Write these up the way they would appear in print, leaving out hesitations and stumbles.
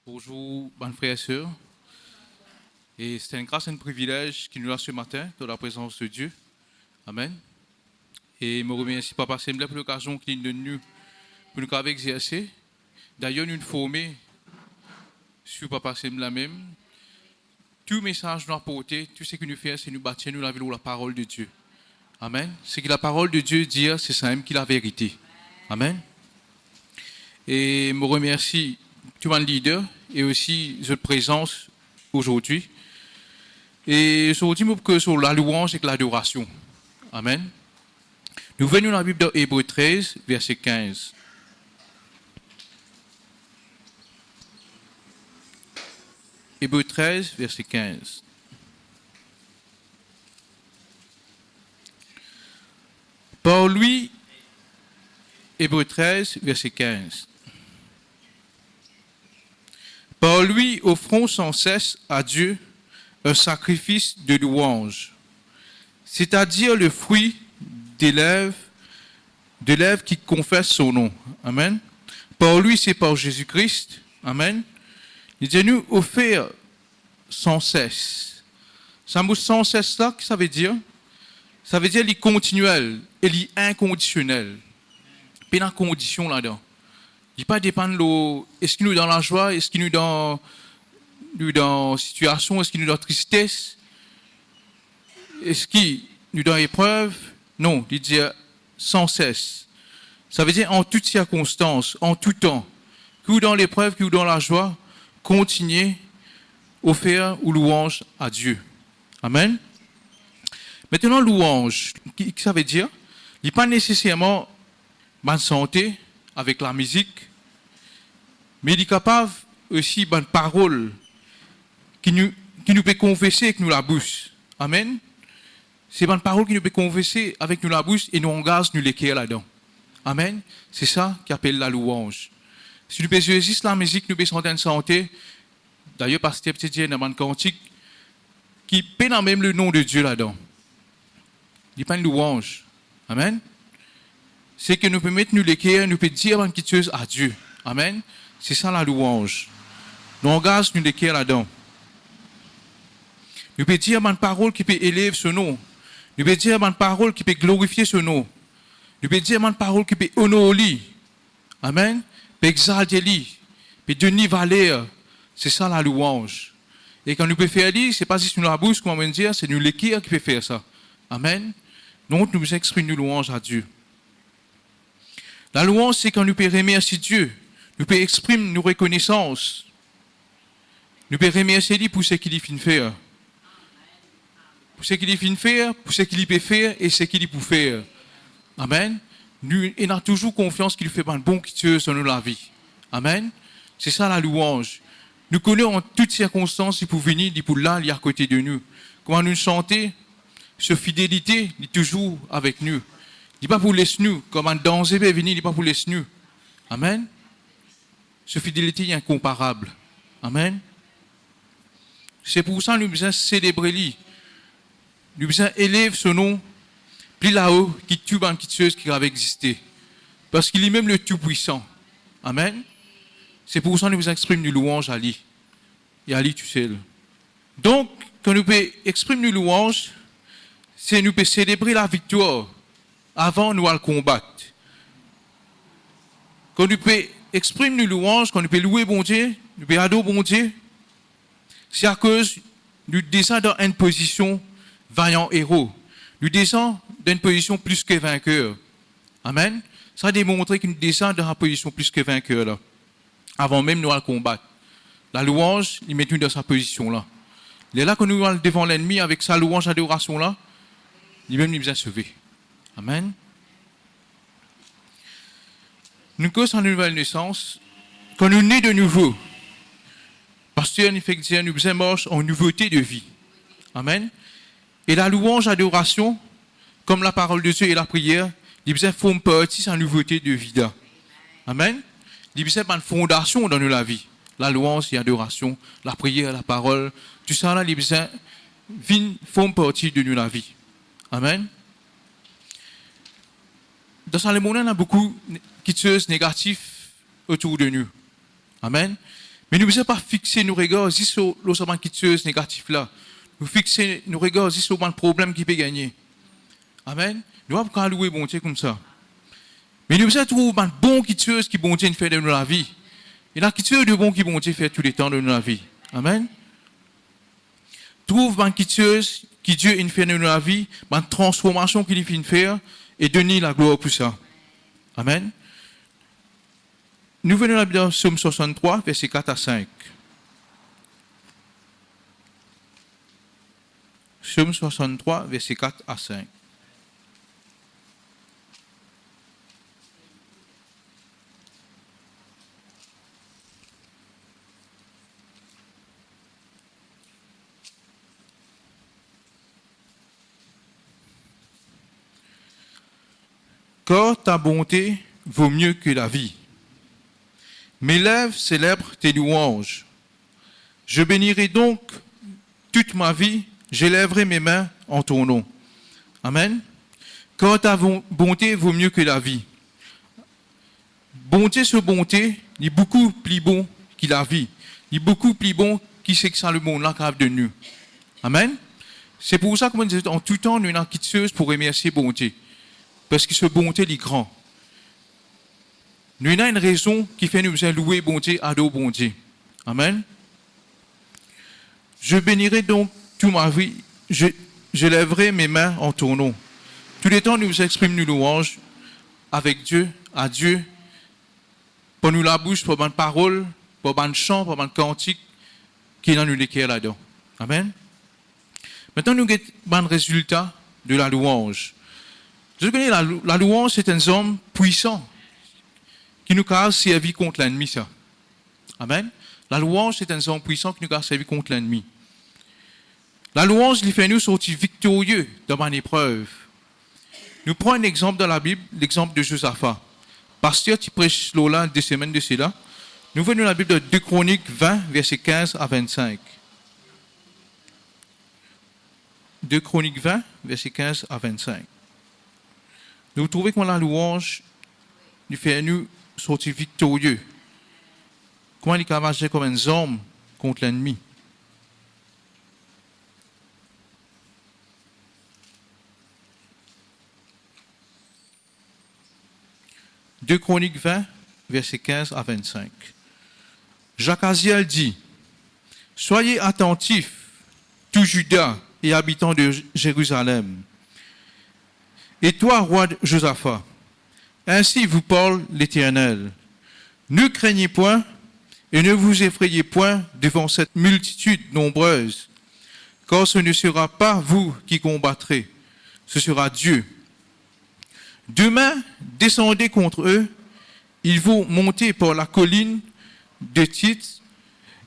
Bonjour, bonnes frères et sœurs. Et c'est une grâce et un privilège qui nous a ce matin dans la présence de Dieu. Amen. Et je me remercie Papa Semble pour l'occasion qu'il nous donne pour nous exercer. D'ailleurs, nous formés sur Papa Semble même. Tout message nous apporter, tout ce que nous faisons, c'est nous bâtir nous la vie ou la parole de Dieu. Amen. Ce que la parole de Dieu dit, c'est ça même qui est la vérité. Amen. Et je me remercie tout mon leader et aussi votre présence aujourd'hui. Et aujourd'hui, je que sur la louange et l'adoration. Amen. Nous venons dans la Bible d'Hébreux 13, verset 15. Hébreux 13, verset 15. Par lui, Hébreux 13, verset 15. Par lui, offrons sans cesse à Dieu un sacrifice de louange, c'est-à-dire le fruit des lèvres qui confessent son nom. Amen. Par lui, c'est par Jésus-Christ. Amen. Il dit nous offrir sans cesse. Ça mot sans cesse là, qu'est-ce que ça veut dire? Ça veut dire les continuel et les inconditionnel. Pas dans condition là-dedans. Il pas dépendre de est-ce qu'il nous dans la joie, est-ce qu'il nous dans situation, est-ce qu'il nous dans tristesse, est-ce qu'il nous dans épreuve. Non, il dit sans cesse. Ça veut dire en toutes circonstances, en tout temps, que dans l'épreuve, que dans la joie, continuez offrir ou louange à Dieu. Amen. Maintenant, louange, qu'est-ce que ça veut dire? Il n'est pas nécessairement bonne santé avec la musique, mais il est capable aussi bonne parole qui nous peut confesser avec nous la bouche. Amen. C'est bonne parole qui nous peut confesser avec nous la bouche et nous engage nous l'écrire là-dedans. Amen. C'est ça qui appelle la louange. Si nous pouvons choisir la musique, nous pouvons sentir une santé. D'ailleurs, pasteur petit Dieu dans le cantique qui peine même le nom de Dieu là-dedans. Il n'y a pas une louange. Amen. C'est que nous pouvons mettre nous l'écrire, nous pouvons dire quelque chose à Dieu. Amen. C'est ça la louange. Nous engage nous l'écrire là-dedans. Nous pouvons dire une parole qui peut élever ce nom. Nous pouvons dire une parole qui peut glorifier ce nom. Nous pouvons dire une parole qui peut honorer. Amen. Peut exalter lui. Peut donner valeur. C'est ça la louange. Et quand nous pouvons faire ça, ce n'est pas juste nous la bouche, comme on va dire, c'est nous l'écrire qui peut faire ça. Amen. Donc nous exprimons nos louanges à Dieu. La louange, c'est quand nous pouvons remercier Dieu. Nous pouvons exprimer nos reconnaissances. Nous pouvons remercier lui pour ce qu'il fait faire. Pour ce qu'il fait faire, pour ce qu'il peut faire et ce qu'il peut faire. Amen. Nous avons toujours confiance qu'il fait un bon chose dans la vie. Amen. C'est ça la louange. Nous connaissons en toutes circonstances, il peut venir, il peut là, il est à côté de nous. Comment nous chanter, cette fidélité, il est toujours avec nous. Il n'est pas pour laisser nous. Comme un danger peut venir, il n'est pas pour laisser nous. Amen. Cette fidélité est incomparable. Amen. C'est pour ça que nous devons célébrer lui. Nous devons élever ce nom, plus là-haut, qui tue une petite chose qui avait existé. Parce qu'il est même le tout-puissant. Amen. C'est pour ça que nous exprimons nos louanges à lui. Et à lui tout seul. Donc, quand nous pouvons exprimer nos louanges, c'est nous pouvons célébrer la victoire avant nous à le combattre. Quand nous pouvons exprimer nos louanges, quand nous pouvons louer bon Dieu, nous pouvons adorer bon Dieu, c'est à cause nous descendons dans une position vaillant héros. Nous descendons dans une position plus que vainqueur. Amen. Ça a démontré que nous descendons dans une position plus que vainqueur là. Avant même nous à le combattre. La louange, il met nous dans sa position là. Il est là que nous allons devant l'ennemi avec sa louange adoration là, lui-même nous a sauvés. Amen. Nous cause en nouvelle naissance, quand nous nés de nouveau, parce que effectivement nous faisons marche en nouveauté de vie. Amen. Et la louange adoration, comme la parole de Dieu et la prière, ils font partie de sa nouveauté de vie là. Amen. Il y a une fondation dans la vie. La louange et l'adoration, la prière, la parole, tout ça là, ils font partie de la vie. Amen. Dans ce monde, il y a beaucoup de choses négatives autour de nous. Amen. Mais nous ne pouvons pas fixer nos regards juste sur l'ossaman qui tue négatif là. Nous fixer nos regards juste sur le problème qui peut gagner. Amen. Nous ne pouvons pas louer bon Dieu comme ça. Mais nous devons trouver un bon qui tue qui bon Dieu fait de la vie. Et là, qui tue de bon qui bon Dieu fait tous les temps de la vie. Amen. Trouve un qui tue qui Dieu fait de la vie, une transformation qu'il fait faire et donner la gloire pour ça. Amen. Nous venons dans Psaume 63, versets 4 à 5. Psaume 63, versets 4 à 5. Car ta bonté vaut mieux que la vie. Mes lèvres célèbrent tes louanges. Je bénirai donc toute ma vie, j'élèverai mes mains en ton nom. Amen. Car ta bonté vaut mieux que la vie. Bonté sur bonté, il est beaucoup plus bon que la vie. Il est beaucoup plus bon que ce que ça le monde là capable de nous. Amen. C'est pour ça que moi, en tout temps, nous sommes quitteuse pour remercier bonté. Parce que ce bonté est grand. Nous avons une raison qui fait nous louer bonté, adorer bonté. Amen. Je bénirai donc toute ma vie, je lèverai mes mains en ton nom. Tous les temps, nous exprimons nos louanges avec Dieu, à Dieu, pour nous la bouche, pour une parole, pour un chant, pour un cantique qui est dans nous l'équerre là-dedans. Amen. Maintenant, nous avons un résultat de la louange. Je connais la louange, c'est un homme puissant qui nous a servi contre l'ennemi. Ça. Amen. La louange, c'est un homme puissant qui nous a servi contre l'ennemi. La louange, il fait nous sortir victorieux dans une épreuve. Nous prenons un exemple dans la Bible, l'exemple de Josaphat. Pasteur, tu prêches là 2 semaines de cela. Nous venons dans la Bible de 2 Chroniques 20, versets 15 à 25. 2 Chroniques 20, versets 15 à 25. Nous trouvons que la louange nous fait nous sortir victorieux. Comment il a marché comme un homme contre l'ennemi. Deux Chroniques 20, versets 15 à 25. Jacques Aziel dit, « Soyez attentifs, tout Juda et habitants de Jérusalem. Et toi, roi Josaphat, ainsi vous parle l'Éternel. Ne craignez point et ne vous effrayez point devant cette multitude nombreuse, car ce ne sera pas vous qui combattrez, ce sera Dieu. Demain, descendez contre eux, ils vont monter par la colline de Tite,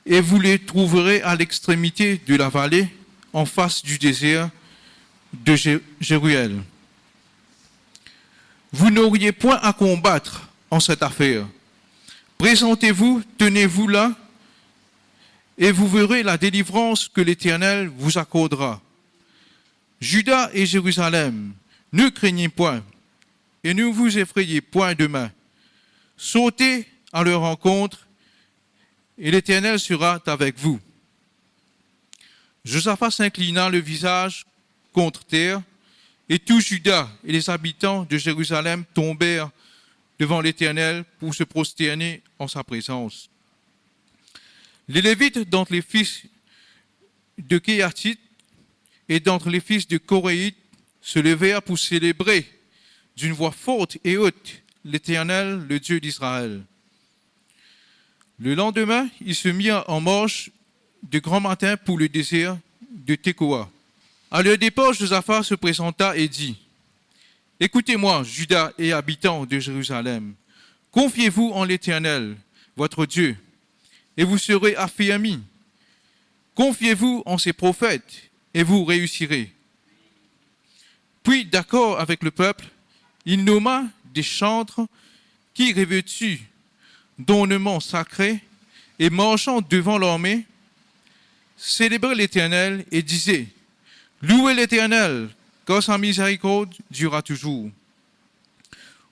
et vous les trouverez à l'extrémité de la vallée, en face du désert de Jéruel. Vous n'auriez point à combattre en cette affaire. Présentez-vous, tenez-vous là, et vous verrez la délivrance que l'Éternel vous accordera. Juda et Jérusalem, ne craignez point, et ne vous effrayez point demain. Sautez à leur rencontre, et l'Éternel sera avec vous. Josaphat s'inclina le visage contre terre, et tout Juda et les habitants de Jérusalem tombèrent devant l'Éternel pour se prosterner en sa présence. Les Lévites d'entre les fils de Kéhatite et d'entre les fils de Koréite se levèrent pour célébrer d'une voix forte et haute l'Éternel, le Dieu d'Israël. Le lendemain, ils se mirent en marche de grand matin pour le désert de Tekoa. À leur départ, Josaphat se présenta et dit, « Écoutez-moi, Juda et habitants de Jérusalem, confiez-vous en l'Éternel, votre Dieu, et vous serez affermis. Confiez-vous en ses prophètes, et vous réussirez. » Puis, d'accord avec le peuple, il nomma des chantres qui, revêtus d'ornements sacrés et marchant devant l'armée, célébraient l'Éternel et disaient, « Louez l'Éternel, car sa miséricorde durera toujours. »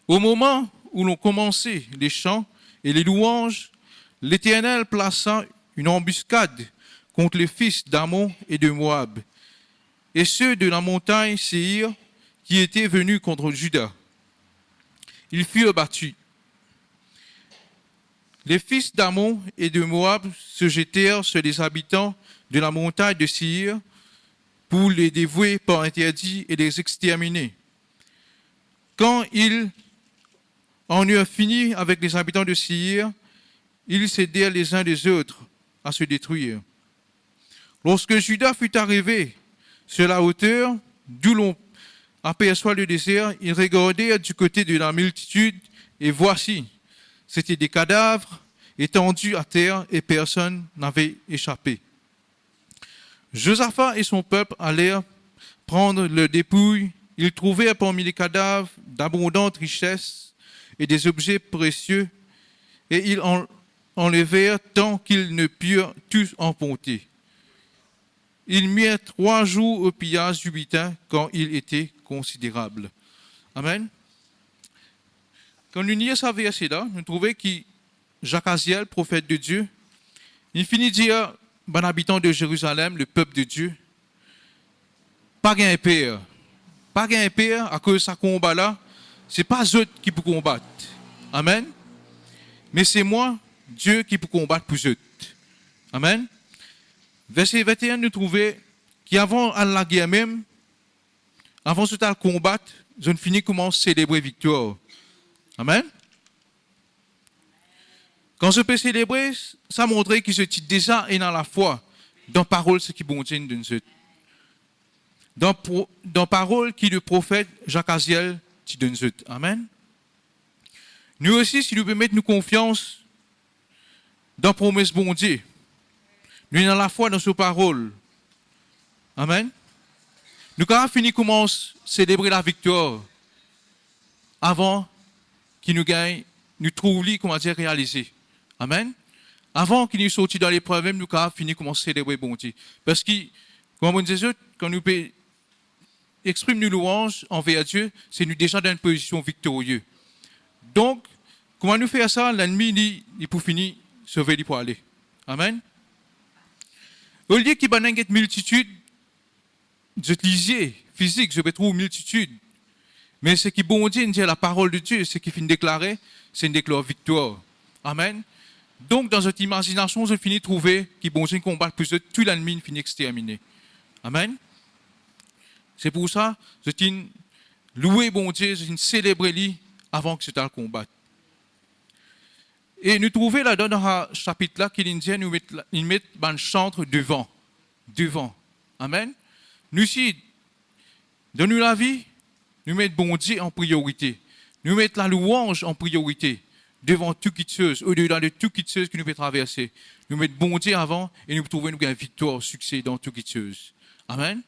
Au moment où l'on commençait les chants et les louanges, l'Éternel plaça une embuscade contre les fils d'Ammon et de Moab, et ceux de la montagne Séhir qui étaient venus contre Juda. Ils furent battus. Les fils d'Ammon et de Moab se jetèrent sur les habitants de la montagne de Séhir pour les dévouer par interdit et les exterminer. Quand ils en eurent fini avec les habitants de Séhir, ils s'aidèrent les uns des autres à se détruire. Lorsque Juda fut arrivé sur la hauteur d'où l'on aperçoit le désert, ils regardèrent du côté de la multitude et voici, c'étaient des cadavres étendus à terre et personne n'avait échappé. Josaphat et son peuple allèrent prendre leurs dépouilles. Ils trouvèrent parmi les cadavres d'abondantes richesses et des objets précieux, et ils enlevèrent tant qu'ils ne purent tous emporter. Ils mirent 3 jours au pillage du butin, quand il était considérable. Amen. Quand nous lisons ce verset-là, nous trouvons que Jacaziel, prophète de Dieu, il finit de dire, bon habitant de Jérusalem, le peuple de Dieu, pas gain père. Pas gain père à cause de ce combat-là, ce n'est pas eux qui peuvent combattre. Amen. Mais c'est moi, Dieu, qui peut combattre pour eux. Amen. Verset 21, nous trouvons qu'avant la guerre même, avant ce temps combattre, ils ont fini comment célébrer victoire. Amen. Quand je peux célébrer, ça montrait qu'ils étaient déjà dans la foi, dans la parole, ce qui est bon Dieu de nous. Dans la parole qui le prophète Jacaziel dit de nous. Amen. Nous aussi, si nous pouvons mettre nos confiance dans la promesse bon Dieu, nous avons la foi dans sa parole. Amen. Nous avons fini comment célébrer la victoire avant qu'il nous gagne, nous trouvions comment dire réaliser. Amen. Avant qu'il nous sorti dans l'épreuve, nous avons fini comment célébrer bon Dieu. Parce que, comme on disait, quand nous exprimons nos louanges envers Dieu, c'est nous déjà dans une position victorieuse. Donc, comment nous faire ça, l'ennemi, il peut finir sauver lui pour aller. Amen. Au lieu qu'il y ait une multitude, je lisais physique, je vais trouver une multitude. Mais ce qui est bon Dieu, la parole de Dieu, ce qui finit déclarer, c'est une déclaration victoire. Amen. Donc, dans cette imagination, je finis de trouver qu'il bon Dieu combat plus de tout l'ennemi finit exterminé. Amen. C'est pour ça, je tiens louer bon Dieu, je tiens célébrer lui avant que c'était le combat. Et nous trouvons là dans ce chapitre-là qu'il dit nous mettent un chantre devant. Devant. Amen. Nous ici, dans la vie, nous mettons bon Dieu en priorité. Nous mettons la louange en priorité. Devant toute chose, au-delà de toute chose que nous pouvons traverser. Nous mettons bon Dieu avant et nous trouvons une victoire, succès dans toute chose. Amen.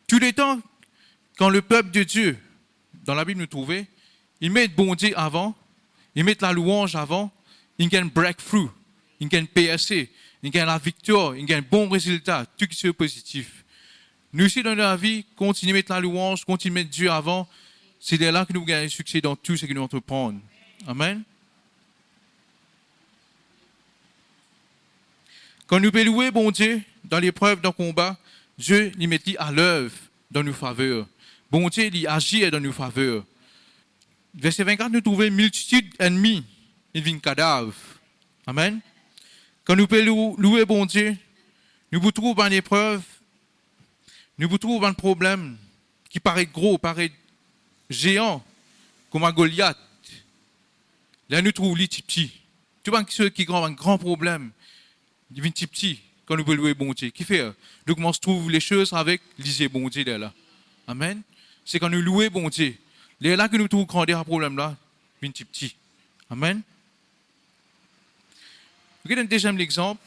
Tous les temps, quand le peuple de Dieu, dans la Bible, nous trouvons, ils mettent bon Dieu avant, ils mettent la louange avant, ils gagnent breakthrough, ils gagnent PSC, ils gagnent la victoire, ils gagnent bon résultat, tout qui est positif. Nous aussi, dans la vie, continuons à mettre la louange, continuons à mettre Dieu avant. C'est là que nous gagnons succès dans tout ce que nous entreprenons. Amen. Quand nous pouvons louer bon Dieu dans l'épreuve, dans le combat, Dieu lui met à l'œuvre dans nos faveurs. Bon Dieu lui agit dans nos faveurs. Verset 24, nous trouvons une multitude ennemie, il vient cadavre. Amen. Quand nous pouvons louer bon Dieu, nous vous trouvons une épreuve, nous vous trouvons un problème qui paraît gros, paraît géant, comme à Goliath. Là, nous trouvons les petits. Tu vois ceux qui ont un grand problème, ils viennent petits quand nous pouvons louer bon Dieu. Qui fait? Nous commençons à trouver les choses avec lisez bon Dieu là. Amen. C'est quand nous louons bon Dieu. Là que nous trouvons grand problème là, ils viennent petits. Amen. Regardez un deuxième exemple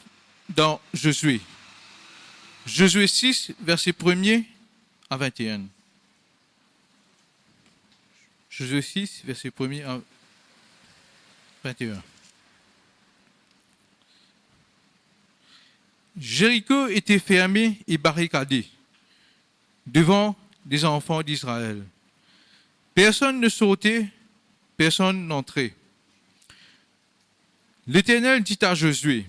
dans Josué. Josué 6, verset 1er à 21. Josué 6, verset 1er à 21. Jéricho était fermé et barricadé devant des enfants d'Israël. Personne ne sortait personne n'entrait. L'Éternel dit à Josué,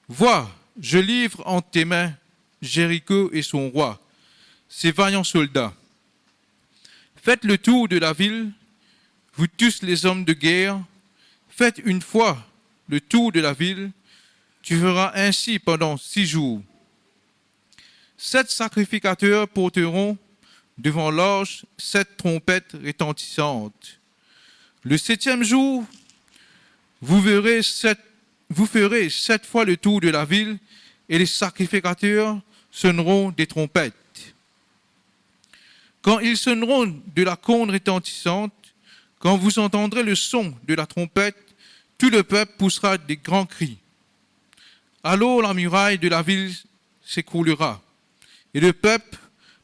vois, je livre entre tes mains Jéricho et son roi, ses vaillants soldats. Faites le tour de la ville, vous tous les hommes de guerre, faites une fois le tour de la ville, tu feras ainsi pendant 6 jours. 7 sacrificateurs porteront devant l'orge 7 trompettes retentissantes. Le 7e jour, vous ferez 7 fois le tour de la ville et les sacrificateurs sonneront des trompettes. Quand ils sonneront de la corne retentissante, quand vous entendrez le son de la trompette, tout le peuple poussera des grands cris. Alors la muraille de la ville s'écroulera, et le peuple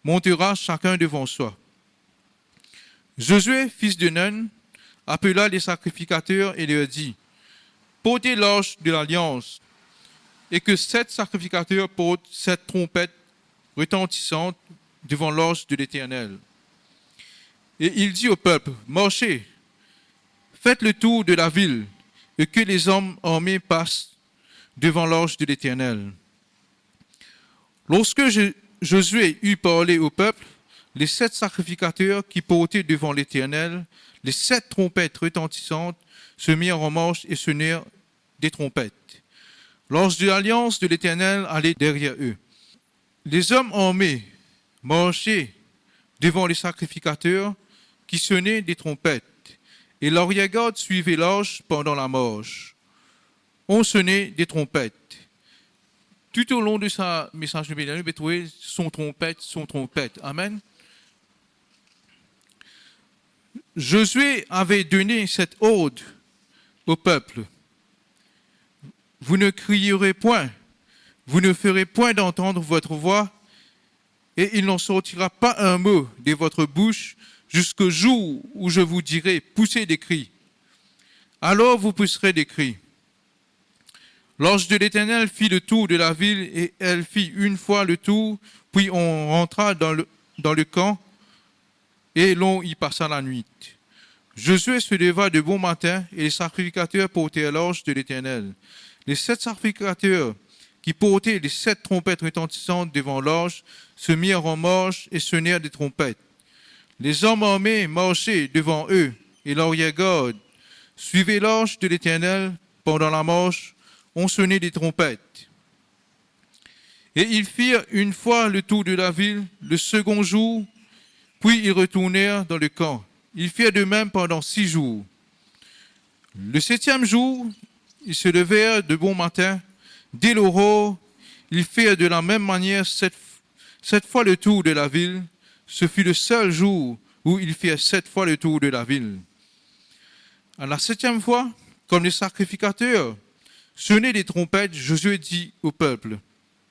montera chacun devant soi. Josué, fils de Nun, appela les sacrificateurs et leur dit, portez l'orge de l'alliance, et que 7 sacrificateurs portent 7 trompettes retentissantes devant l'orge de l'Éternel. Et il dit au peuple, marchez, faites le tour de la ville, et que les hommes armés passent devant l'orge de l'Éternel. Lorsque Josué eut parlé au peuple, les 7 sacrificateurs qui portaient devant l'Éternel les 7 trompettes retentissantes se mirent en marche et sonnèrent des trompettes. L'orge de l'alliance de l'Éternel allait derrière eux. Les hommes armés marchaient devant les sacrificateurs qui sonnaient des trompettes, et l'arrière-garde suivait l'orge pendant la marche. On sonnait des trompettes. Tout au long de sa message de Bénin, vous trouvez son trompette. Amen. Josué avait donné cette ordre au peuple. Vous ne crierez point, vous ne ferez point d'entendre votre voix, et il n'en sortira pas un mot de votre bouche jusqu'au jour où je vous dirai, poussez des cris. Alors vous pousserez des cris. L'ange de l'Éternel fit le tour de la ville, et elle fit une fois le tour, puis on rentra dans le camp, et l'on y passa la nuit. Josué se leva de bon matin, et les sacrificateurs portèrent l'ange de l'Éternel. Les 7 sacrificateurs qui portaient les 7 trompettes retentissantes devant l'ange se mirent en marche et sonnèrent des trompettes. Les hommes armés marchaient devant eux, et l'arrière-garde suivait l'ange de l'Éternel. Pendant la marche, on sonnait des trompettes. Et ils firent une fois le tour de la ville le second jour, puis ils retournèrent dans le camp. Ils firent de même pendant 6 jours. Le 7e jour, ils se levèrent de bon matin. Dès l'aurore, ils firent de la même manière 7 fois le tour de la ville. Ce fut le seul jour où ils firent 7 fois le tour de la ville. À la 7e fois, comme les sacrificateurs sonnaient des trompettes, Josué dit au peuple,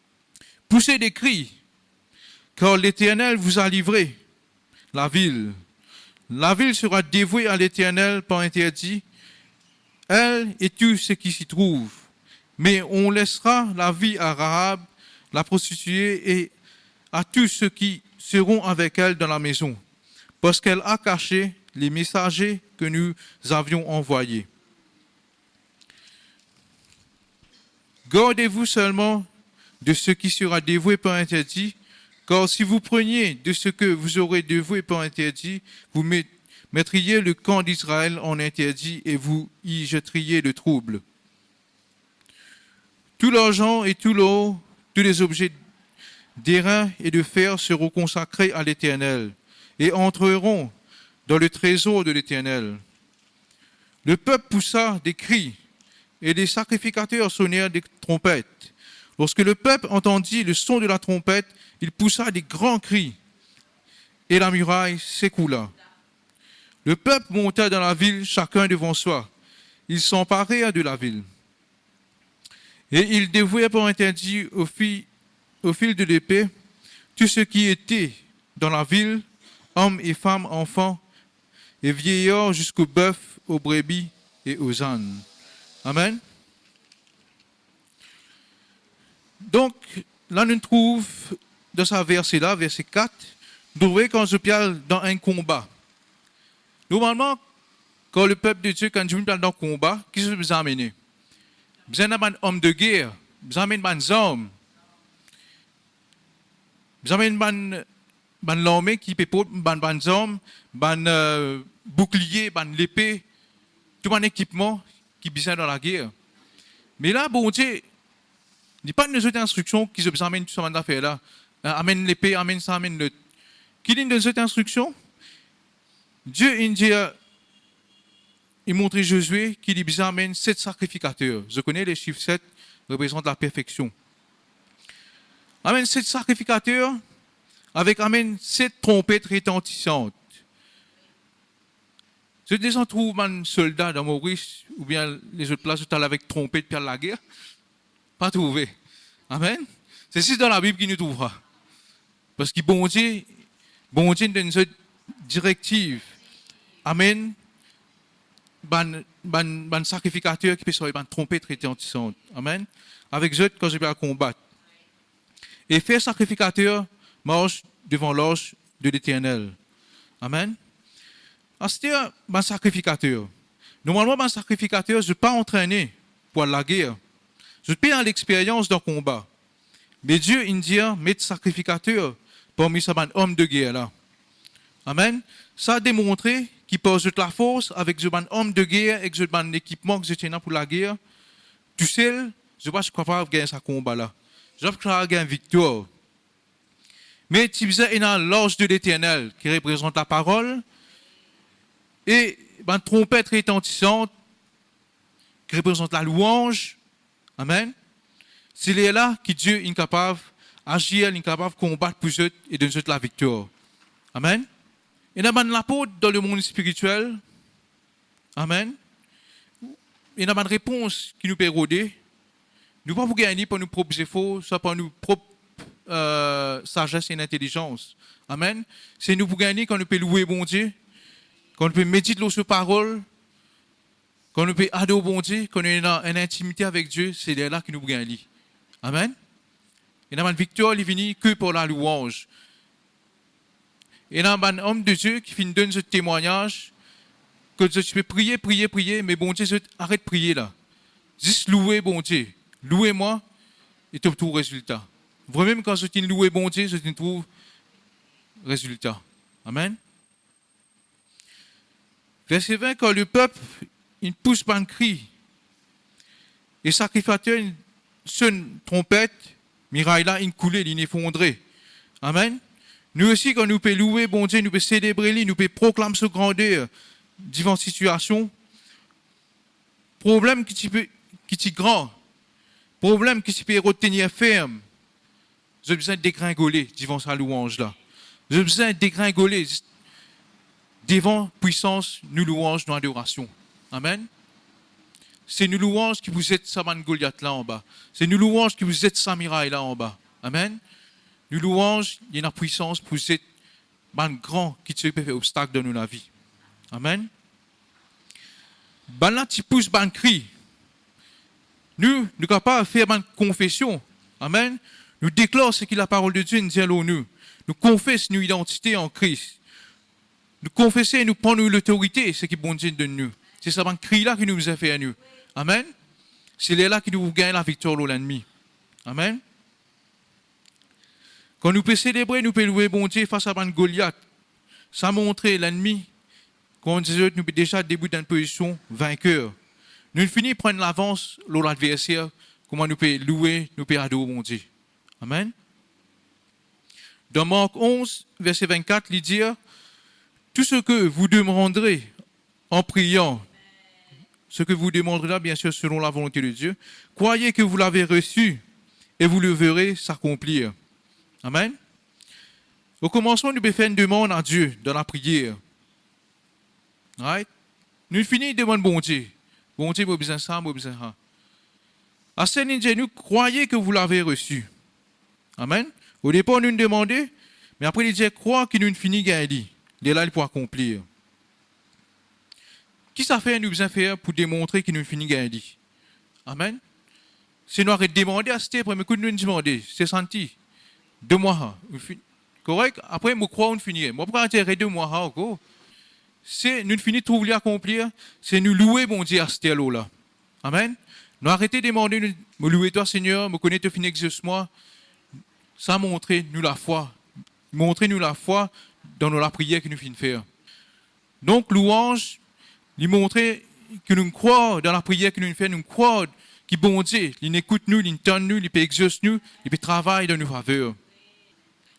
« Poussez des cris, car l'Éternel vous a livré la ville. La ville sera dévouée à l'Éternel par interdit, elle et tout ce qui s'y trouve. Mais on laissera la vie à Rahab, la prostituée, et à tous ceux qui seront avec elle dans la maison, parce qu'elle a caché les messagers que nous avions envoyés. Gardez-vous seulement de ce qui sera dévoué par interdit, car si vous preniez de ce que vous aurez dévoué par interdit, vous mettriez le camp d'Israël en interdit et vous y jetteriez le trouble. Tout l'argent et tout l'or, tous les objets d'airain et de fer seront consacrés à l'Éternel et entreront dans le trésor de l'Éternel. Le peuple poussa des cris et les sacrificateurs sonnèrent des trompettes. Lorsque le peuple entendit le son de la trompette, il poussa des grands cris et la muraille s'écroula. Le peuple monta dans la ville, chacun devant soi. Ils s'emparèrent de la ville. Et ils dévouèrent par interdit au fil de l'épée tout ce qui était dans la ville, hommes et femmes, enfants et vieillards, jusqu'aux bœufs, aux brebis et aux ânes. Amen. Donc, là, nous trouvons dans ce verset-là, verset 4, nous trouvons quand je parle dans un combat. Normalement, quand le peuple de Dieu, quand Dieu dans le combat, qui se vous amener? Vous avez un homme de guerre, vous avez des hommes, vous avez l'armée qui peut porter des hommes, des boucliers, des épées, tout un équipement qui besoin dans la guerre. Mais là, bon Dieu, il n'y a pas de autres instructions qui se amènent tout ce mandat faire là. Amène l'épée, amène ça, amène le. Qui dit de cette instruction? Dieu, il montre Josué qu'il dit amène 7 sacrificateurs. Je connais les chiffres 7 représentent la perfection. Amène 7 sacrificateurs avec amène 7 trompettes retentissantes. Je déjà trouve un soldat dans Maurice ou bien les autres places où tu avec trompette puis la guerre. Pas trouvé. Amen. C'est ici dans la Bible qu'il nous trouvera. Parce que bon Dieu donne une directive. Amen. Ban sacrificateur qui peut faire une trompette retentissante. Amen. Avec eux, quand je vais combattre. Et faire sacrificateur marche devant l'ange de l'Éternel. Amen. C'est-à-dire, un sacrificateur. Normalement, un sacrificateur, je ne suis pas entraîné pour la guerre. Je suis pas dans l'expérience d'un combat. Mais Dieu, il dit, met sacrificateur parmi ces hommes de guerre là. Amen. Ça a démontré qu'il pose la force avec ce homme de guerre, avec ce équipement que je tiens pour la guerre. Tu sais, je ne suis pas capable de gagner ce combat là. Je suis capable de gagner une victoire. Mais tu faisais l'ange de l'Éternel qui représente la parole. Et une trompette retentissante qui représente la louange. Amen. C'est là que Dieu est capable d'agir, il est capable de combattre pour eux et de donner la victoire. Amen. Et dans l'apôtre dans le monde spirituel, amen, il y a une réponse qui nous peut rôder. Nous ne pouvons pas gagner par nos propres efforts, soit par nos propres sagesse et intelligence. Amen. C'est nous pour gagner quand nous pouvons louer bon Dieu, quand nous pouvons méditer sur parole, quand nous pouvons adorer bon Dieu, quand nous avons une intimité avec Dieu, c'est là que nous pouvons gagner. Amen. Et dans une victoire, il vient que pour la louange. Et dans un homme de Dieu qui donne ce témoignage, que tu peux prier, mais bon Dieu, arrête de prier là. Juste louer bon Dieu. Louez-moi et tu trouves résultat. Vraiment, quand je loue bon Dieu, je trouve résultat. Amen. Verset 20, quand le peuple il pousse par un cri, et sacrificateur sonne trompette, miraille là, il coule, il effondré. Amen. Nous aussi, quand nous pouvons louer bon Dieu, nous pouvons célébrer lui, nous pouvons proclamer ce grandeur, différentes situations. Problème qui est grand, problème qui peut retenir ferme. J'ai besoin de dégringoler devant sa louange là. J'ai besoin de dégringoler devant puissance, nous louange, nous adoration. Amen. C'est nous louange qui vous êtes Saman Goliath là en bas. C'est nous louange qui vous êtes Samiraï là en bas. Amen. Nous louange, il y a une puissance pour vous êtes un grand qui te fait obstacle dans nos vie. Amen. Ben là, tu pousses un cri. Nous sommes capables de faire une confession. Amen. Nous déclarons ce que la parole de Dieu nous dit à nous. Nous confessons notre identité en Christ. Nous confessons et nous prenons l'autorité, ce qui est bon Dieu de nous. C'est ça, un cri là qui nous a fait à nous. Amen. C'est là qui nous gagne la victoire sur l'ennemi. Amen. Quand nous pouvons célébrer, nous pouvons louer bon Dieu face à un Goliath. Ça montre l'ennemi qu'on dit nous sommes déjà début d'une position vainqueur. Nous finissons par prendre l'avance sur l'adversaire. Comment nous pouvons louer, nous pouvons adorer bon Dieu. Amen. Dans Marc 11, verset 24, il dit tout ce que vous demanderez en priant, ce que vous demanderez là, bien sûr, selon la volonté de Dieu, croyez que vous l'avez reçu et vous le verrez s'accomplir. Amen. Au commencement, nous pouvons faire une demande à Dieu dans la prière. Right? Nous finissons de demander bon Dieu. Bon Dieu, moi besoin de ça, moi besoin de ça. À ce moment nous croyez que vous l'avez reçu. Amen. Au départ, nous demandons, mais après, il dit, croire qu'il nous finit gagner. Il est là pour accomplir. Qui ça fait nous besoin faire pour démontrer qu'il nous finit gagner? Amen. C'est nous arrêter de demander à ce premier coup de nous demander. C'est senti. 2 mois. Correct? Après, je crois qu'on finit. Moi, pourquoi dire 2 mois encore? c'est nous finissons de trouver accomplir, c'est nous louer mon Dieu à ce là. Amen. Nous arrêter de demander, me louer toi Seigneur, me connaître fin exauce-moi. Ça montrer nous la foi. Montrer nous la foi dans la prière que nous finissons de faire. Donc, louange, lui montrer que nous croyons dans la prière que nous faisons, nous croyons qu'il bon Dieu, il écoute nous, il entend nous, il peut exaucer nous, il peut travailler dans nos faveurs.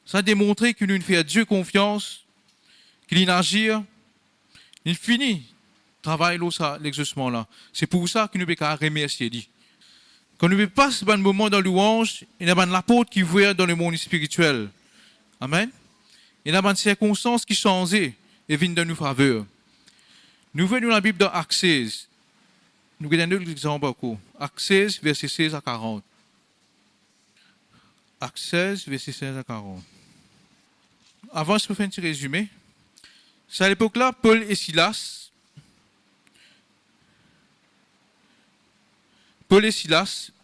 Ça démontrer que nous faisons à Dieu confiance, qu'il agit, il finit travail l'exaucement là. C'est pour ça que nous pouvons remercier lui. Quand nous passons un moment dans la louange, il y a l'apôtre qui voit dans le monde spirituel. Amen. Il y a des circonstances qui changent et viennent dans nos faveurs. Nous voyons la Bible dans Actes 16. Nous regardons l'exemple beaucoup. Actes 16, versets 16 à 40. Actes 16, versets 16 à 40. Avant, je peux faire un petit résumé. C'est à l'époque-là, Paul et Silas,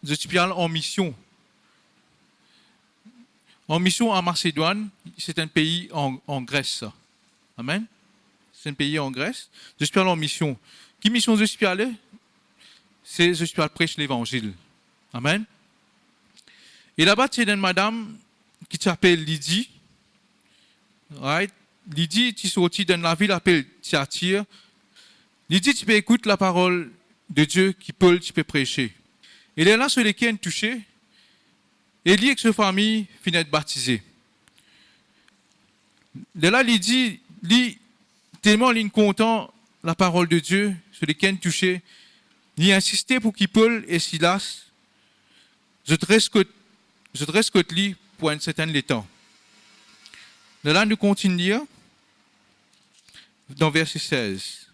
je suis en mission. En mission en Macédoine, c'est un pays en Grèce. Amen. C'est un pays en Grèce. Je suis allé en mission. Qui mission je suis allé? C'est je suis allé prêcher l'évangile. Amen. Et là-bas, il y a une madame qui s'appelle Lydie. Right? Lydie, tu es sortie dans la ville appelée Thyatire. Lydie, tu peux écouter la parole de Dieu qui Paul, tu peux prêcher. Et là, sur lesquels touché, et lui et sa famille finissent d'être baptisés. De là, Lydie, tellement il est content la parole de Dieu, sur lesquels touché, il a insisté pour qu'il Paul et Silas, je te côté lui pour un certain temps. De là, nous continuons dans verset 16.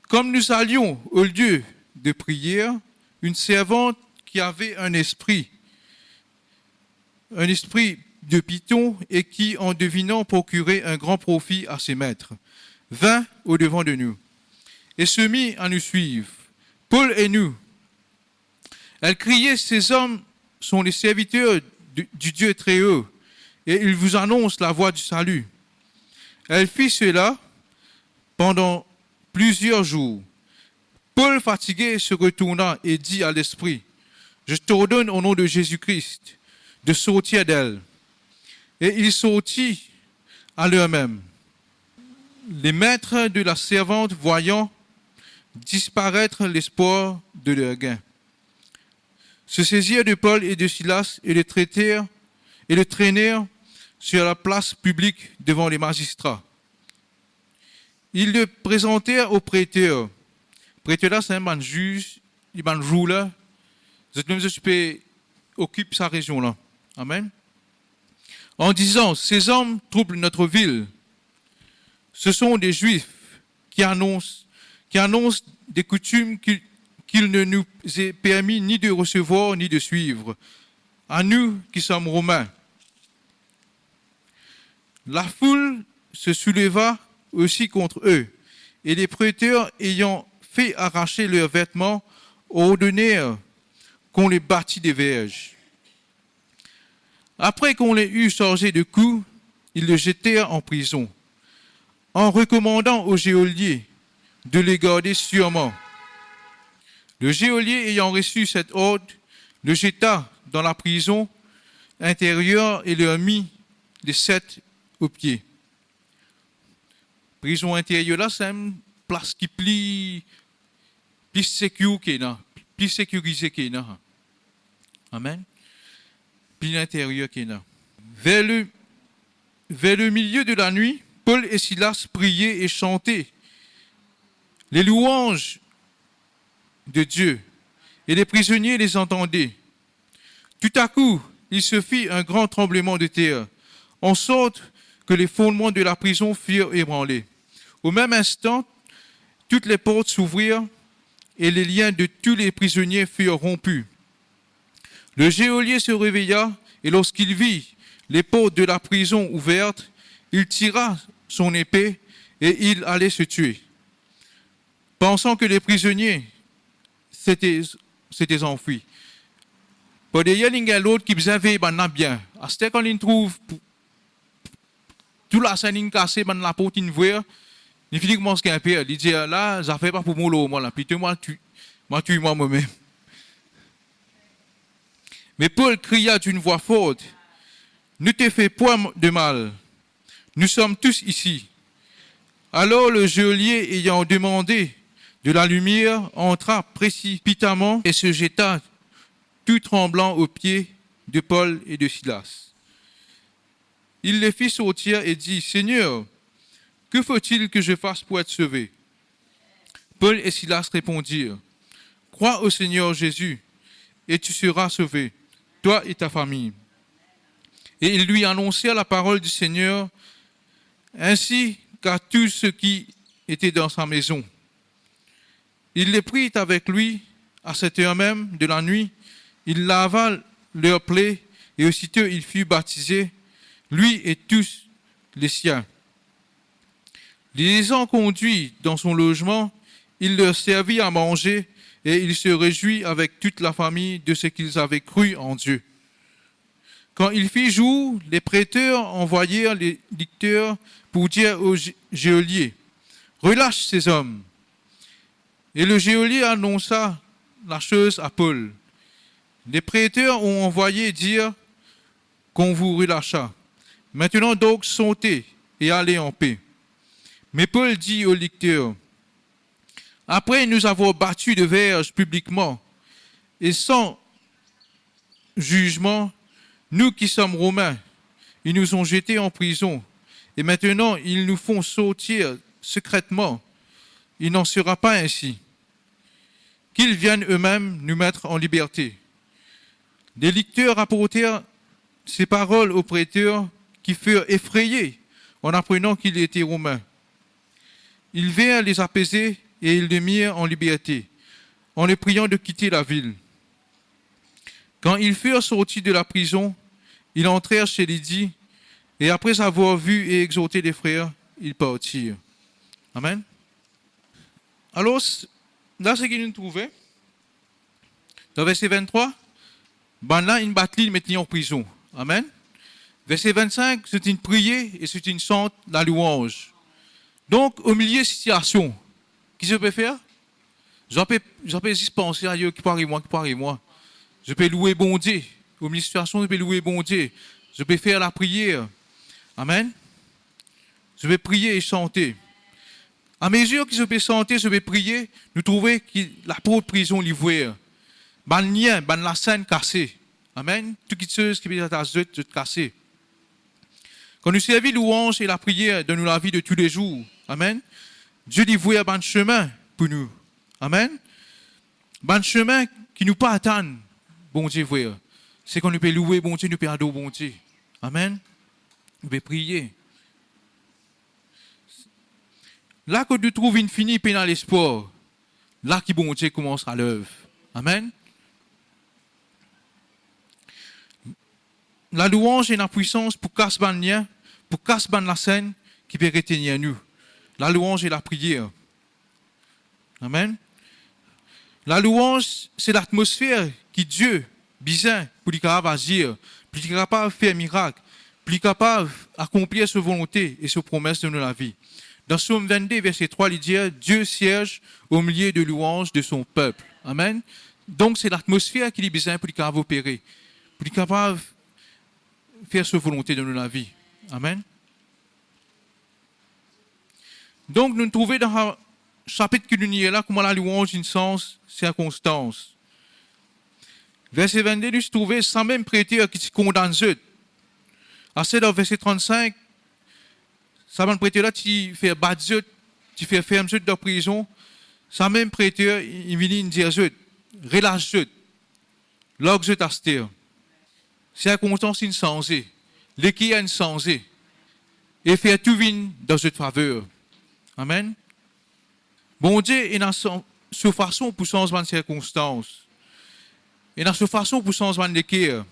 Comme nous allions au lieu de prière, une servante qui avait un esprit de python et qui, en devinant procurer un grand profit à ses maîtres, vint au-devant de nous et se mit à nous suivre, Paul et nous. Elle criait, ces hommes sont les serviteurs du Dieu très haut et ils vous annoncent la voie du salut. Elle fit cela pendant plusieurs jours. Paul, fatigué, se retourna et dit à l'esprit, je t'ordonne au nom de Jésus-Christ de sortir d'elle. Et il sortit à l'heure même. Les maîtres de la servante, voyant disparaître l'espoir de leur gain, se saisirent de Paul et de Silas et le traînèrent sur la place publique devant les magistrats. Ils le présentèrent au prêteur. Prêteur là, c'est un juge, un ruler. Je peux occuper sa région là. Amen. En disant, ces hommes troublent notre ville. Ce sont des Juifs qui annoncent des coutumes qu'il ne nous est permis ni de recevoir ni de suivre, à nous qui sommes Romains. La foule se souleva aussi contre eux, et les prêteurs ayant fait arracher leurs vêtements, ordonnèrent qu'on les bâtît des verges. Après qu'on les eut chargés de coups, ils le jetèrent en prison, en recommandant au geôlier de les garder sûrement. Le geôlier ayant reçu cet ordre, le jeta dans la prison intérieure et leur mit les 7 aux pieds. Prison intérieure là, c'est une place qui plus sécurisée qu'il y a. Amen. Puis l'intérieur qu'il y a. Vers le milieu de la nuit, Paul et Silas priaient et chantaient les louanges de Dieu, et les prisonniers les entendaient. Tout à coup, il se fit un grand tremblement de terre, en sorte que les fondements de la prison furent ébranlés. Au même instant, toutes les portes s'ouvrirent et les liens de tous les prisonniers furent rompus. Le geôlier se réveilla et lorsqu'il vit les portes de la prison ouvertes, il tira son épée et il allait se tuer, pensant que les prisonniers s'étaient enfuis. Pour des il y a l'autre qui avait bien. À ce quand il trouve tout la scène cassée, la porte ouverte, Il finit commence à père. Il dit, là, ça fait pas pour moi, moi, là. Puis moi, tue moi-même. Mais Paul cria d'une voix forte, ne te fais point de mal. Nous sommes tous ici. Alors le geôlier, ayant demandé de la lumière, entra précipitamment et se jeta tout tremblant aux pieds de Paul et de Silas. Il les fit sortir et dit, Seigneur, que faut-il que je fasse pour être sauvé? Paul et Silas répondirent, crois au Seigneur Jésus et tu seras sauvé, toi et ta famille. Et ils lui annoncèrent la parole du Seigneur ainsi qu'à tous ceux qui étaient dans sa maison. Il les prit avec lui à cette heure même de la nuit. Il lava leurs plaies et aussitôt il fut baptisé, lui et tous les siens. Les ayant conduits dans son logement, il leur servit à manger et il se réjouit avec toute la famille de ce qu'ils avaient cru en Dieu. Quand il fit jour, les prêteurs envoyèrent les licteurs pour dire au geôlier, relâche ces hommes. Et le geôlier annonça la chose à Paul. Les prêteurs ont envoyé dire qu'on vous relâcha. Maintenant donc, sautez et allez en paix. Mais Paul dit aux licteurs, après nous avoir battus de verge publiquement et sans jugement, nous qui sommes romains, ils nous ont jetés en prison et maintenant ils nous font sortir secrètement. Il n'en sera pas ainsi. Qu'ils viennent eux-mêmes nous mettre en liberté. Les licteurs rapportèrent ces paroles aux prêteurs qui furent effrayés en apprenant qu'il était romain. Ils vinrent les apaiser et ils les mirent en liberté, en les priant de quitter la ville. Quand ils furent sortis de la prison, ils entrèrent chez Lydie et après avoir vu et exhorté les frères, ils partirent. Amen. Alors, là, ce qu'ils nous trouvaient, dans verset 23, ben là, une bataille mettait en prison. Amen. Verset 25, c'est une prière et c'est une chante, la louange. Donc, au milieu de situation, qu'est-ce que je peux faire? Je peux juste penser à Dieu qui parle moi. Je peux louer bon Dieu. Au milieu de situation, je peux louer bon Dieu. Je peux faire la prière. Amen. Je vais prier et chanter. À mesure que je peux chanter, je vais prier, nous trouvons que la porte de prison livrée. Ban lien, ban la scène cassée. Amen. Tout qui chose qui peut être cassé. Quand nous servons louange et la prière dans la vie de tous les jours. Amen. Dieu livre un bon chemin pour nous. Amen. Bon chemin qui nous pas attendre. Bon Dieu, frère. C'est qu'on nous peut louer bon Dieu, nous peut adorer bon Dieu. Amen. Nous peut prier. Là que nous trouvons infini pénal espoir, là qui bon Dieu commence à l'œuvre. Amen. La louange est la puissance pour casser ban lien, pour casser ban la scène qui peut retenir nous. La louange est la prière. Amen. La louange, c'est l'atmosphère qui Dieu besoin pour lui capable agir, pour lui capable faire miracle, pour lui capable accomplir sa volonté et ses promesses de la vie. Dans Psaume 22, verset 3, il dit Dieu siège au milieu de louanges de son peuple. Amen. Donc, c'est l'atmosphère qu'il a besoin pour lui capable opérer, pour lui capable faire sa volonté dans la vie. Amen. Donc, nous trouvons dans le chapitre que nous y est là, comment la louange a une sens, circonstance. Verset 22, nous trouvons sans même prêteur qui se condamne. Assez dans verset 35, ça même prêteur là, qui fait battre, qui fait ferme dans la prison, sans même prêteur, il vient dire, relâche, log astère. Circonstance insensée, l'équipe insensée, et faire tout vin dans cette faveur. Amen. Bon Dieu est dans sa façon pour changer de circonstances. Et dans sa façon pour changer de l'équipe.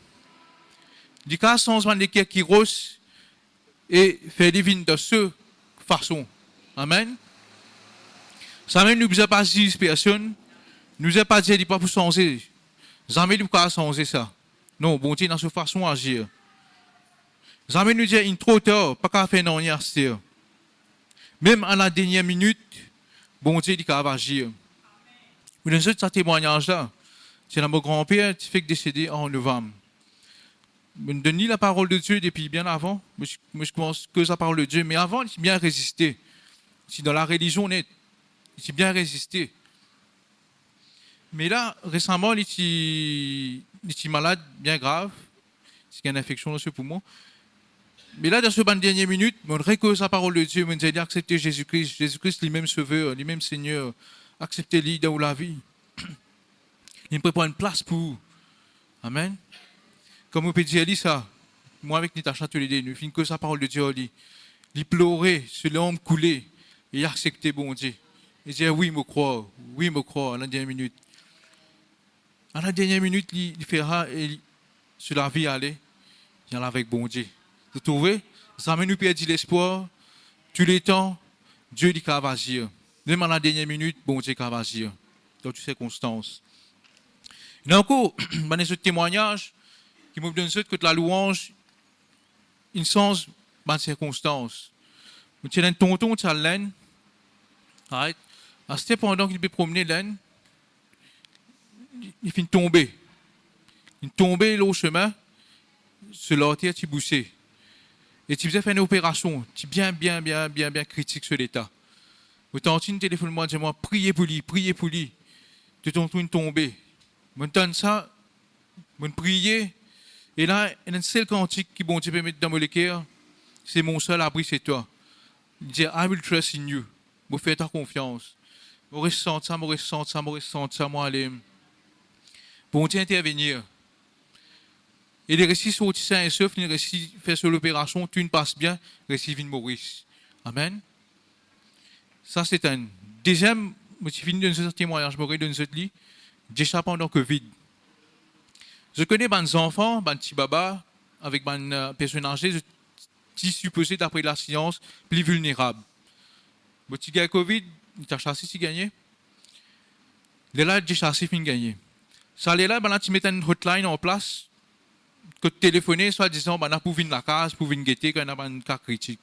Du cas, changer de l'équipe qui rose et faire des vins de cette façon. Amen. Ça même nous ne pas dire personne, nous ne pas dire pas pour changer. Jamais nous ne pas changer ça. Non, bon Dieu, dans sa façon d'agir. Jamais nous dire, il est trop tard, pas qu'à faire non, Même à la dernière minute, bon Dieu, il va agir. Vous avez ce témoignage-là. C'est mon grand-père qui fait décéder en novembre. Je ne donne ni la parole de Dieu depuis bien avant. Je pense que la parole de Dieu. Mais avant, il a bien résisté. Si dans la religion, il a bien résisté. Mais là, récemment, il est malade, bien grave. Il y a une infection dans ce poumon. Mais là, dans ce dernière minute, on reconnaît la parole de Dieu. On dit accepter Jésus-Christ. Jésus-Christ, lui-même sauveur, lui-même Seigneur. Acceptez-le dans la vie. Il peut prendre une place pour vous. Amen. Comme on peut dire ça, moi avec Nitacha, tous les deux, nous finissons que sa parole de Dieu, il pleurait sur l'homme coulé et il acceptait bon Dieu. Il dit oui, je crois, à la dernière minute. À la dernière minute, il fera et sur la vie aller, il y en a avec bon Dieu. Vous trouvez? Ça m'a nous perdu l'espoir. Tous les temps, Dieu dit qu'il va agir. Même à la dernière minute, bon Dieu va agir. Dans toutes circonstances. Il y a encore ce témoignage qui me donne que la louange, il change dans les circonstances. Je tiens un tonton qui a l'aine. À ce pendant qu'il peut promener l'aine, il finit tomber. Il tombe au chemin, sur la terre, il bouché. Et tu faisais faire une opération, tu bien critique sur l'état. Vous tentez une téléphone, moi, dis-moi, priez pour lui. Tu t'entends tomber. Maintenant, ça, je prier. Et là, il y a un seul cantique qui bon Dieu peut mettre dans mon cœur. C'est mon seul abri, c'est toi. Il dit, I will trust in you. Je fais ta confiance. Je ressens ça, moi, aller. Bon Dieu intervenir. Et les récits sont aussi sains et saufs, les récits faits sur l'opération, tu ne passes bien, récits viennent Maurice. Amen. Ça, c'est un. Deuxième, je finis de ce témoignage, je me donne ce lit, déjà pendant Covid. Je connais des enfants, des petits babas, avec des personnes âgées, qui supposés, d'après la science, plus vulnérables. Le petit gars Covid, il t'a chassé si gagné. Là, il a chassé fin gagné. Ça, là, tu mets une hotline en place. Que téléphoner, soit disant, on a pour venir la case, pour venir guetter, quand on a un cas critique.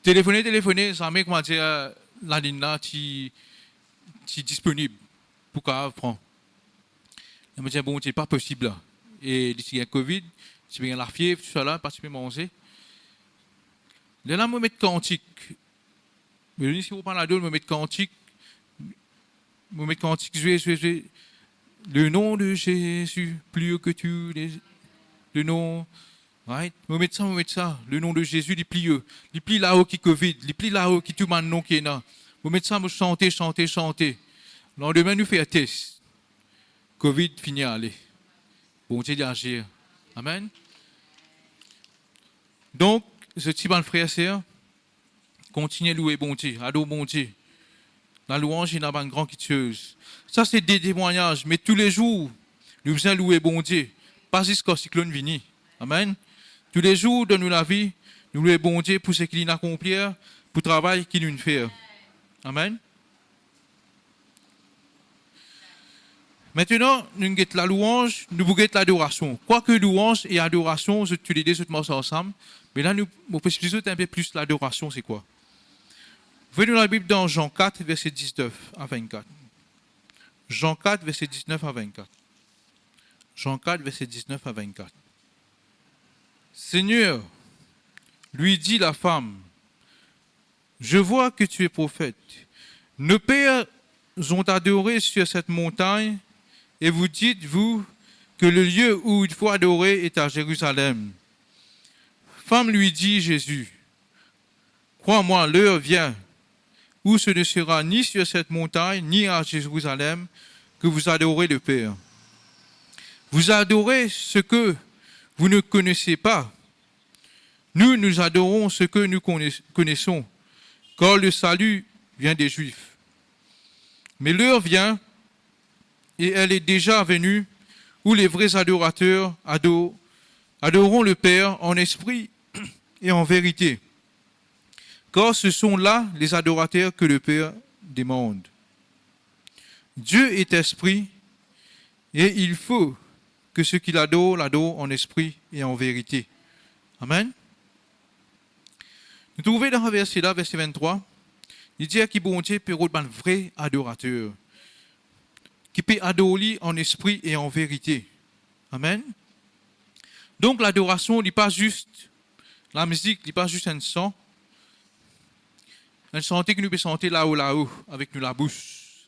Téléphoner, ça met, comment dire, la ligne là, qui est disponible. Pour qu'on prend. Je me dis, bon, c'est pas possible là. Et il y a Covid, si bien la fièvre, tout ça là, pas si bien manger. Là, je me mets quantique. Mais si vous parlez de je me mets quantique. Je me mets quantique, le nom de Jésus, plus haut que tous les. Le nom, right? Je mets ça. Le nom de Jésus, il plie eux. Il plie là-haut qui Covid. Il plie là-haut qui tout le nom qui est là. Je mets ça, je chanter. Le lendemain, nous faisons un test. Covid finit à aller. Bon Dieu d'agir. Amen. Donc, ce petit bon frère et sœur, continuez à louer bon Dieu, adorer bon Dieu. La louange est une grande quitteuse. Ça, c'est des témoignages, mais tous les jours, nous faisons louer bon Dieu. Pas jusqu'au cyclone vini. Amen. Tous les jours de nous la vie, nous louons bon Dieu pour ce qu'il a accompli, pour le travail qu'il nous fait. Amen. Maintenant, nous avons la louange, nous avons l'adoration. Quoique louange et adoration, tous les deux se mettent ensemble. Mais là, nous pouvons un peu plus l'adoration, c'est quoi? Voyez dans la Bible dans Jean 4, verset 19 à 24. Jean 4, verset 19 à 24. Jean 4, verset 19 à 24. Seigneur, lui dit la femme, je vois que tu es prophète. Nos pères ont adoré sur cette montagne et vous dites, vous, que le lieu où il faut adorer est à Jérusalem. Femme lui dit Jésus, crois-moi, l'heure vient où ce ne sera ni sur cette montagne ni à Jérusalem que vous adorez le Père. Vous adorez ce que vous ne connaissez pas. Nous adorons ce que nous connaissons, car le salut vient des Juifs. Mais l'heure vient, et elle est déjà venue, où les vrais adorateurs adoreront le Père en esprit et en vérité. Car ce sont là les adorateurs que le Père demande. Dieu est esprit, et il faut que ceux qui l'adorent en esprit et en vérité. Amen. Nous trouvons dans le verset là, verset 23, Il dit que bon Dieu peut être un vrai adorateur, qui peut adorer en esprit et en vérité. Amen. Donc l'adoration n'est pas juste la musique, n'est pas juste un son. Un santé que nous pouvons sentir là-haut, avec nous la bouche.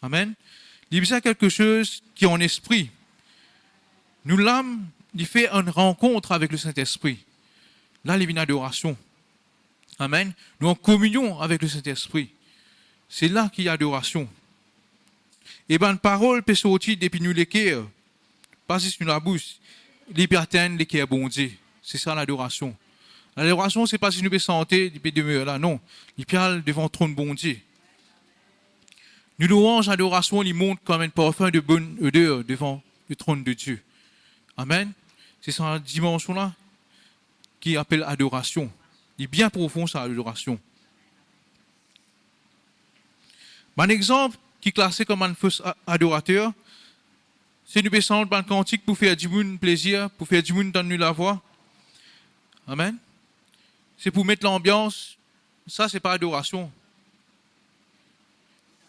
Amen. Il y a quelque chose qui est en esprit. Nous, l'âme, il fait une rencontre avec le Saint-Esprit. Là, il y a une adoration. Amen. Nous en communion avec le Saint-Esprit. C'est là qu'il y a adoration. Et bien, une parole peut sortir depuis nous les cœurs, pas juste nous la bouche, il peut atteindre les cœurs bon Dieu. C'est ça l'adoration. L'adoration, ce n'est pas si nous pouvons sentir, il peut demeurer là, non. Il peut devant le trône bon Dieu. Nous louange, l'adoration, il monte comme un parfum de bonne odeur devant le trône de Dieu. Amen. C'est cette dimension-là qui appelle adoration. Il est bien profond, ça, l'adoration. Un exemple qui est classé comme un faux adorateur, c'est nous descendre dans le cantique pour faire du monde plaisir, pour faire du monde dans nous la voix. Amen. C'est pour mettre l'ambiance. Ça, c'est pas adoration.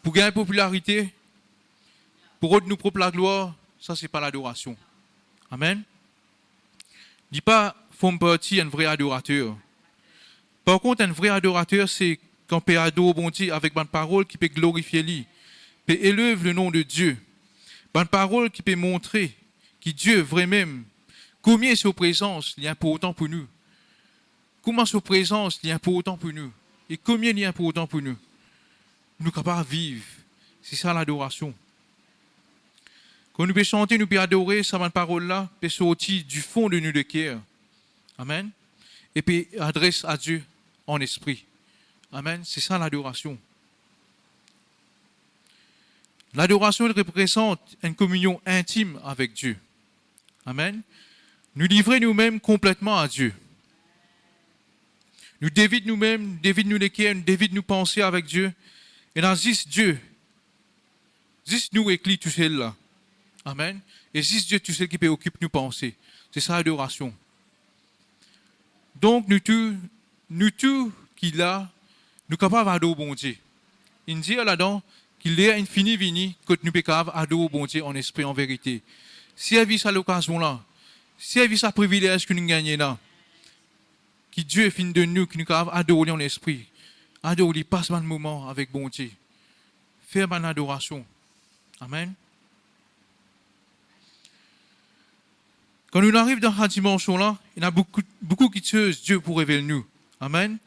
Pour gagner popularité, pour rendre nous propre la gloire, ça, c'est pas l'adoration. Amen. Dis pas, faut me partir un vrai adorateur. Par contre, un vrai adorateur, c'est quand on peut adorer bon Dieu avec une parole qui peut glorifier lui, peut élever le nom de Dieu. Une parole qui peut montrer que Dieu vraiment, combien sa présence est important pour nous. Comment sa présence est important pour nous. Et combien il est important pour nous. Nous sommes capables de vivre. C'est ça l'adoration. Quand nous pouvons chanter, nous pouvons adorer, cette parole-là peut sortir du fond de nous de cœur. Amen. Et puis adresse à Dieu en esprit. Amen. C'est ça l'adoration. L'adoration représente une communion intime avec Dieu. Amen. Nous livrer nous-mêmes complètement à Dieu. Nous dévide nous-mêmes, dévide nous les cœurs, nous dévide nous penser avec Dieu. Et dans juste Dieu, juste nous écrit tout seul là. Amen. Et juste Dieu tout seul qui peut occuper nous penser. C'est ça l'adoration. Donc nous tous qui là, nous capables d'adorer bon Dieu. Il dit là-dedans qu'il est infini vini que nous sommes capables d'adorer bon Dieu en esprit, en vérité. Si elle vit à l'occasion là, si elle vit à privilège que nous gagnons là, que Dieu est fini de nous, que nous sommes capables d'adorer en esprit, adorer, passer un moment avec bon Dieu, faire une adoration. Amen. Quand nous arrivons dans cette dimension-là, il y a beaucoup de choses Dieu pour révéler nous. Amen.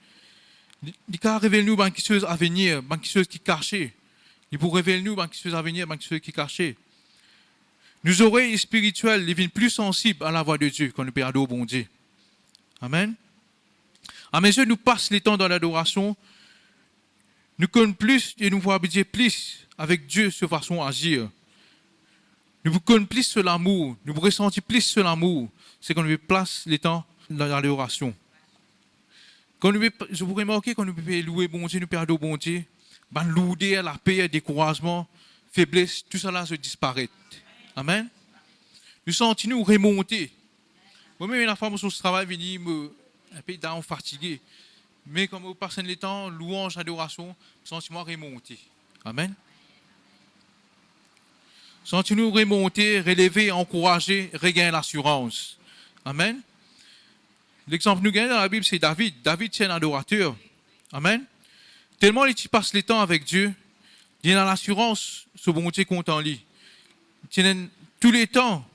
Il peut révéler nous des choses à venir, des choses qui sont cachées. Il peut révéler nous des choses à venir, des choses qui sont cachées. Nos oreilles spirituelles deviennent plus sensibles à la voix de Dieu quand nous pouvons adorer bon Dieu. Amen. À mesure que nous passons le temps dans l'adoration, nous connaissons plus et nous voyons habiter plus avec Dieu de façon à agir. Nous connaissons plus sur l'amour, nous ressentons plus sur l'amour. C'est quand nous place le temps dans l'adoration. Quand nous, je vous remarque, quand nous pouvons louer bon Dieu, nous pouvons adorer bon Dieu, ben, lourdeur, la paix, le découragement, faiblesse, tout ça là se disparaît. Amen. Nous sentons nous remonter. Moi-même, la femme sur ce travail, vient me un peu down, fatigué. Mais comme vous passez le temps, louange, adoration, sentiment remonter. Amen. Sentons-nous remonter, relever, encourager, regagner l'assurance. Amen. L'exemple que nous gagnons dans la Bible, c'est David. David, c'est un adorateur. Amen. Tellement il passe le temps avec Dieu, il a l'assurance, ce bon Dieu compte en lui. Tous les temps,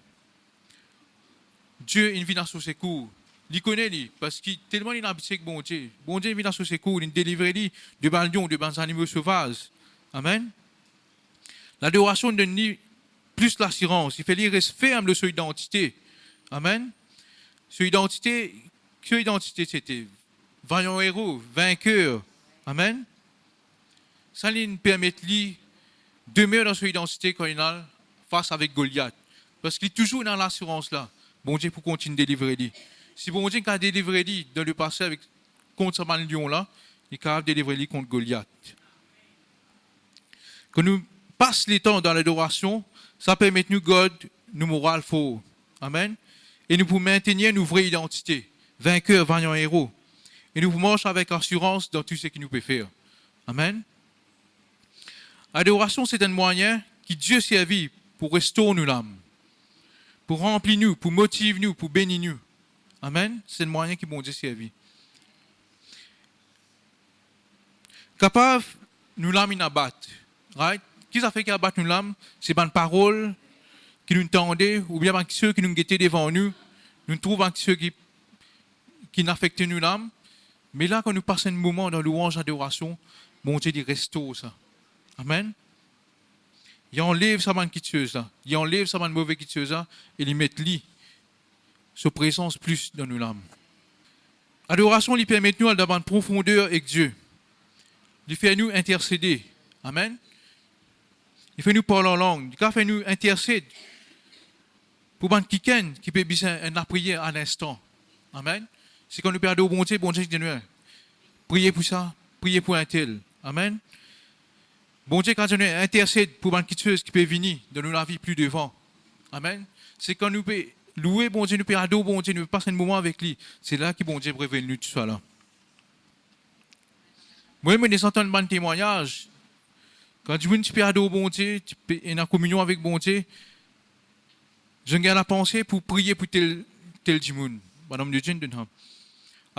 Dieu il vient à son secours. Il connaît lui, parce que tellement il a habité avec bon Dieu. Bon Dieu vient à son secours, il délivre lui de balions, de animaux sauvages. Amen. L'adoration donne lui plus l'assurance. Il fait lui rester ferme de son identité. Amen. Son identité, c'était vaillant héros, vainqueur. Amen. Ça lui permet de demeurer dans son identité quand il est face avec Goliath. Parce qu'il est toujours dans l'assurance là. Bon Dieu pour continuer de délivrer lui. Si bon Dieu a délivré lui dans le passé contre ce lion là, il est capable de délivrer lui contre Goliath. Quand nous passons le temps dans l'adoration, ça permet de nous garder nos morales fort. Amen. Et nous pouvons maintenir nos vraies identités. Vainqueur, vaillant héros. Et nous marchons avec assurance dans tout ce que nous pouvons faire. Amen. L'adoration, c'est un moyen que Dieu servit pour restaurer nous l'âme, pour remplir nous, pour motiver nous, pour bénir nous. Amen. C'est un moyen que bon Dieu servit. Capable, nous l'âme in abattre. Right? Qui ça fait qu'il abatte nous l'âme? C'est une parole qui nous tendait, ou bien ceux qui nous guettaient devant nous, nous trouvons ceux qui n'affectent nous l'âme. Mais là, quand nous passons un moment dans louange, adoration, bon Dieu dit restaure ça. Amen. Il enlève sa main quitteuse là. Il enlève sa main mauvaise quitteuse là et il met lui sa présence plus dans nos l'âme. Adoration lui permet nous d'avoir une profondeur avec Dieu. Il fait nous intercéder. Amen. Il fait nous parler en langue. Il fait nous intercéder pour quelqu'un qui peut bien une prière à l'instant. Amen. C'est quand nous perdons bon Dieu dit nous priez pour ça, priez pour un tel. Amen. Bon Dieu, quand nous intercède pour une chose qui peut venir dans la vie plus devant. Amen. C'est quand nous pouvons louer bon Dieu, nous pouvons adorer bon Dieu, nous pouvons passer un moment avec lui. C'est là que bon Dieu révèle nous tout ça là. Moi, je entends un bon témoignage. Quand tu peux adorer bon Dieu, tu peux être en communion avec bon Dieu, je garde la pensée pour prier pour tel monde. Madame de Dieu,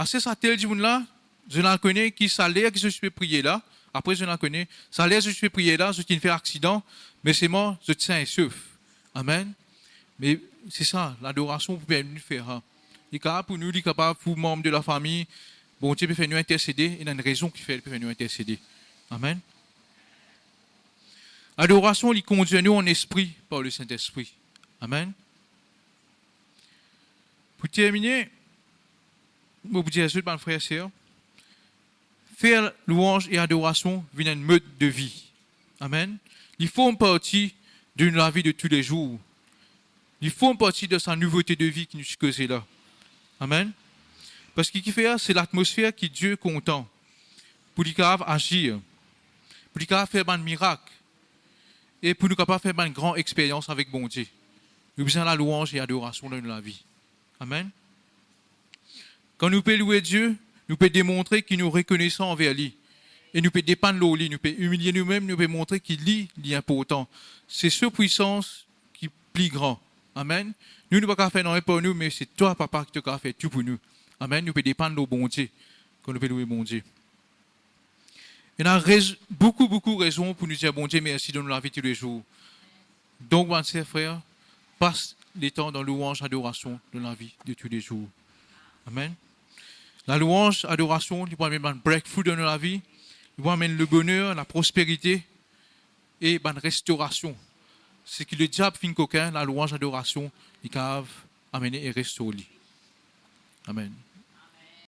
c'est ça, tel monde là, je la connais, qui s'allait, qui se peut prier là. Après, je la connais. Ça laisse, je suis prié là, je tiens fait accident, mais c'est moi, je tiens et sauf. Amen. Mais c'est ça, l'adoration peut nous faire. Il est capable pour nous, il est capable pour membres de la famille. Bon Dieu peut faire nous intercéder, il y a une raison qui fait nous intercéder. Amen. L'adoration, il conduit nous en esprit par le Saint-Esprit. Amen. Pour terminer, je vous dire à mes frères et sœurs, faire louange et adoration vient un mode de vie. Amen. Ils font partie de la vie de tous les jours. Ils font partie de sa nouveauté de vie qui nous cause là. Amen. Parce que ce qui fait, c'est l'atmosphère qui Dieu est content. Pour lui agir. Pour lui faire un miracle. Et pour nous faire une grande expérience avec bon Dieu. Nous avons besoin de la louange et l'adoration dans la vie. Amen. Quand nous pouvons louer Dieu, nous pouvons démontrer qu'il nous reconnaissons envers lui. Et nous pouvons dépendre de lui, nous pouvons humilier nous-mêmes, nous pouvons montrer qu'il est important. C'est ce puissance qui est plus grand. Amen. Nous ne pouvons pas faire rien pour nous, mais c'est toi, papa, qui te fait tout pour nous. Amen. Nous pouvons dépendre de bon Dieu, quand nous pouvons louer bon Dieu. Il y a beaucoup de raisons pour nous dire bon Dieu, merci de nous la vie tous les jours. Donc, mes chers frères, passe les temps dans louange, adoration de la vie de tous les jours. Amen. La louange, l'adoration, il va amener un breakthrough dans la vie, il va amener le bonheur, la prospérité et une restauration. C'est que le diable fin coquin, la louange, l'adoration, il va amener et restaurer. Amen.